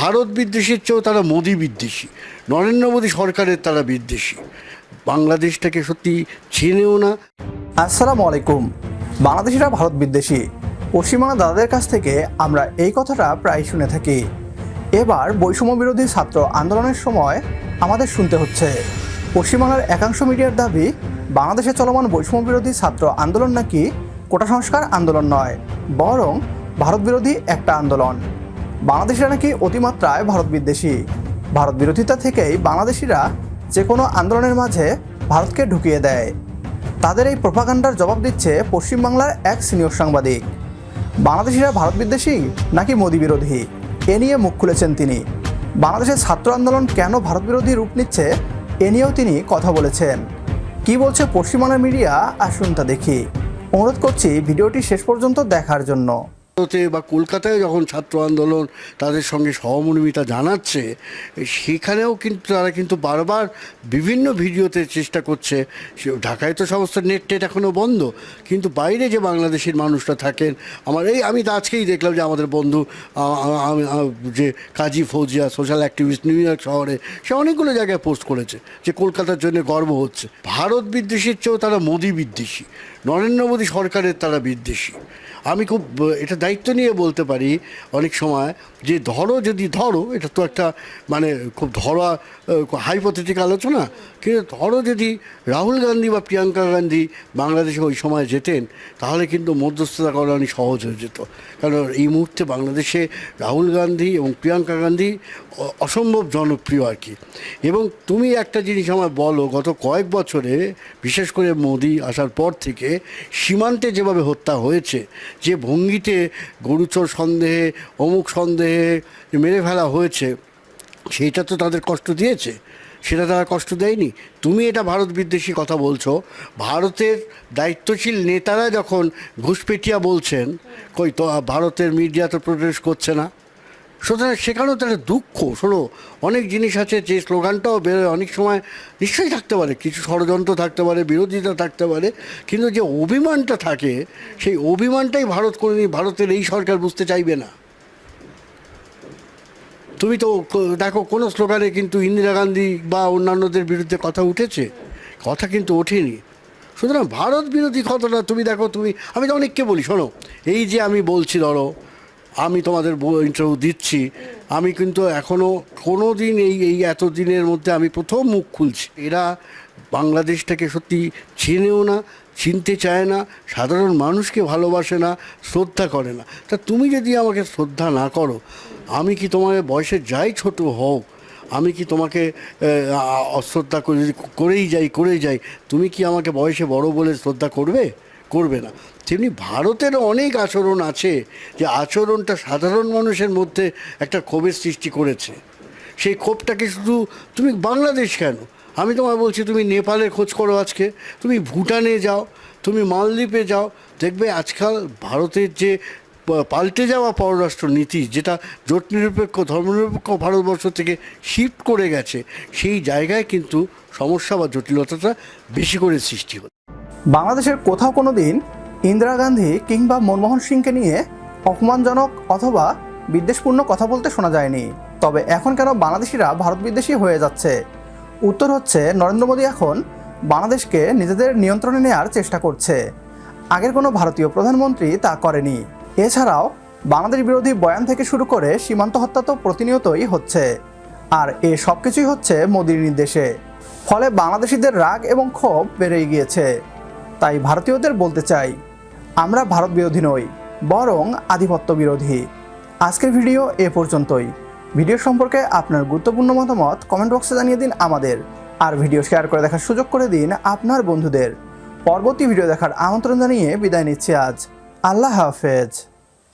ভারত বিদ্বেষের চেয়েও তারা মোদি বিদ্বেষী, নরেন্দ্র মোদী সরকারের তারা বিদ্বেষী। বাংলাদেশটাকে সত্যি চেনেও না। আসসালামু আলাইকুম। বাংলাদেশিরা ভারত বিদ্বেষী, পশ্চিমবাংলা দাদাদের কাছ থেকে আমরা এই কথাটা প্রায় শুনে থাকি। এবার বৈষম্য বিরোধী ছাত্র আন্দোলনের সময় আমাদের শুনতে হচ্ছে পশ্চিমবাংলার একাংশ মিডিয়ার দাবি বাংলাদেশে চলমান বৈষম্য বিরোধী ছাত্র আন্দোলন নাকি কোটা সংস্কার আন্দোলন নয়, বরং ভারত বিরোধী একটা আন্দোলন। বাংলাদেশিরা নাকি অতিমাত্রায় ভারত বিদ্বেষী। ভারত বিরোধিতা থেকেই বাংলাদেশিরা যে কোনো আন্দোলনের মাঝে ভারতকে ঢুকিয়ে দেয়। তাদের এই প্রোপাগান্ডার জবাব দিচ্ছে পশ্চিমবাংলার এক সিনিয়র সাংবাদিক। বাংলাদেশিরা ভারত বিদ্বেষী নাকি মোদি বিরোধী, এ নিয়ে মুখ খুলেছেন তিনি। বাংলাদেশের ছাত্র আন্দোলন কেন ভারত বিরোধী রূপ নিচ্ছে, এ নিয়েও তিনি কথা বলেছেন। কি বলছে পশ্চিমবাংলার মিডিয়া, আসুন তা দেখি। অনুরোধ করছি ভিডিওটি শেষ পর্যন্ত দেখার জন্য। বা কলকাতায় যখন ছাত্র আন্দোলন তাদের সঙ্গে সহমর্মিতা জানাচ্ছে, সেখানেও কিন্তু তারা কিন্তু বারবার বিভিন্ন ভিডিওতে চেষ্টা করছে। ঢাকায় তো সমস্ত নেট টেট এখনও বন্ধ, কিন্তু বাইরে যে বাংলাদেশের মানুষরা থাকেন, আমি তো আজকেই দেখলাম যে আমাদের বন্ধু যে Kazi Fauzia social activist New York শহরে, সে অনেকগুলো জায়গায় পোস্ট করেছে যে কলকাতার জন্য গর্ব হচ্ছে। ভারত বিদ্বেষের চেয়েও তারা মোদি বিদ্বেষী, নরেন্দ্র মোদী সরকারের তারা বিদ্বেষী। আমি খুব এটা দায়িত্ব নিয়ে বলতে পারি অনেক সময় যে ধরো এটা তো একটা খুব ধরা হাইপোথেটিক আলোচনা, কিন্তু ধরো যদি রাহুল গান্ধী বা প্রিয়াঙ্কা গান্ধী বাংলাদেশে ওই সময় যেতেন, তাহলে কিন্তু মধ্যস্থতা করা অনেক সহজ হয়ে যেত। কারণ এই মুহূর্তে বাংলাদেশে রাহুল গান্ধী এবং প্রিয়াঙ্কা গান্ধী অসম্ভব জনপ্রিয় আর কি। এবং তুমি একটা জিনিস আমার বলো, গত কয়েক বছরে বিশেষ করে মোদি আসার পর থেকে সীমান্তে যেভাবে হত্যা হয়েছে, যে ভঙ্গিতে গরুচোর সন্দেহে অমুক সন্দেহে মেরে ফেলা হয়েছে, সেইটা তো তাদের কষ্ট দিয়েছে, সেটা তারা কষ্ট দেয়নি। তুমি এটা ভারত বিদ্বেষী কথা বলছো। ভারতের দায়িত্বশীল নেতারা যখন ঘুষপেটিয়া বলছেন, কই তো ভারতের মিডিয়া তো প্রোটেস্ট করছে না। সুতরাং সেখানেও তাহলে দুঃখ। শোনো, অনেক জিনিস আছে যে স্লোগানটাও বেরোয়, অনেক সময় নিশ্চয়ই থাকতে পারে কিছু ষড়যন্ত্র থাকতে পারে, বিরোধিতা থাকতে পারে, কিন্তু যে অভিমানটা থাকে, সেই অভিমানটাই ভারত কোনোদিন ভারতের এই সরকার বুঝতে চাইবে না। তুমি তো দেখো কোনো স্লোগানে কিন্তু ইন্দিরা গান্ধী বা অন্যান্যদের বিরুদ্ধে কথা উঠেছে, কথা কিন্তু ওঠেনি। সুতরাং ভারত বিরোধী কথাটা তুমি দেখো, আমি তো অনেককে বলি, শোনো, এই যে আমি বলছি, ধরো আমি তোমাদের ইন্টারভিউ দিচ্ছি, আমি কিন্তু এখনও কোনো দিন এই এত দিনের মধ্যে আমি প্রথম মুখ খুলছি। এরা বাংলাদেশটাকে সত্যি চেনেও না, চিনতে চায় না, সাধারণ মানুষকে ভালোবাসে না, শ্রদ্ধা করে না। তা তুমি যদি আমাকে শ্রদ্ধা না করো, আমি কি তোমার বয়সে যাই ছোট হোক, আমি কি তোমাকে অশ্রদ্ধা করেই যাই, তুমি কি আমাকে বয়সে বড় বলে শ্রদ্ধা করবে না। তেমনি ভারতেরও অনেক আচরণ আছে, যে আচরণটা সাধারণ মানুষের মধ্যে একটা ক্ষোভের সৃষ্টি করেছে। সেই ক্ষোভটাকে শুধু তুমি বাংলাদেশ কেন, আমি তোমায় বলছি, তুমি নেপালের খোঁজ করো, আজকে তুমি ভুটানে যাও, তুমি মালদ্বীপে যাও, দেখবে আজকাল ভারতের যে পাল্টে যাওয়া পররাষ্ট্র নীতি, যেটা জোট নিরপেক্ষ ধর্মনিরপেক্ষ ভারতবর্ষ থেকে শিফট করে গেছে, সেই জায়গায় কিন্তু সমস্যা বা জটিলতাটা বেশি করে সৃষ্টি হচ্ছে। বাংলাদেশের কোথাও কোনো দিন ইন্দিরা গান্ধী কিংবা মনমোহন সিংকে নিয়ে অপমানজনক অথবা বিদ্বেষপূর্ণ কথা বলতে শোনা যায়নি। তবে এখন কেন বাংলাদেশিরা ভারত বিদ্বেষী হয়ে যাচ্ছে? উত্তর হচ্ছে, নরেন্দ্র মোদী এখন বাংলাদেশকে নিজেদের নিয়ন্ত্রণে নেওয়ার চেষ্টা করছে। আগের কোনো ভারতীয় প্রধানমন্ত্রী তা করেনি। এছাড়াও বাংলাদেশ বিরোধী বয়ান থেকে শুরু করে সীমান্ত হত্যা তো প্রতিনিয়তই হচ্ছে, আর এ সব কিছুই হচ্ছে মোদীর নির্দেশে। ফলে বাংলাদেশিদের রাগ এবং ক্ষোভ বেড়ে গিয়েছে। তাই ভারতীয়দের বলতে চাই, আমরা ভারত বিরোধী নই, বরং আধিপত্য বিরোধী। আজকের ভিডিও এ পর্যন্তই। ভিডিও সম্পর্কে আপনার গুরুত্বপূর্ণ মতামত কমেন্ট বক্সে জানিয়ে দিন আমাদের, আর ভিডিও শেয়ার করে দেখার সুযোগ করে দিন আপনার বন্ধুদের। পরবর্তী ভিডিও দেখার আমন্ত্রণ জানিয়ে বিদায় নিচ্ছি আজ। আল্লাহ হাফেজ।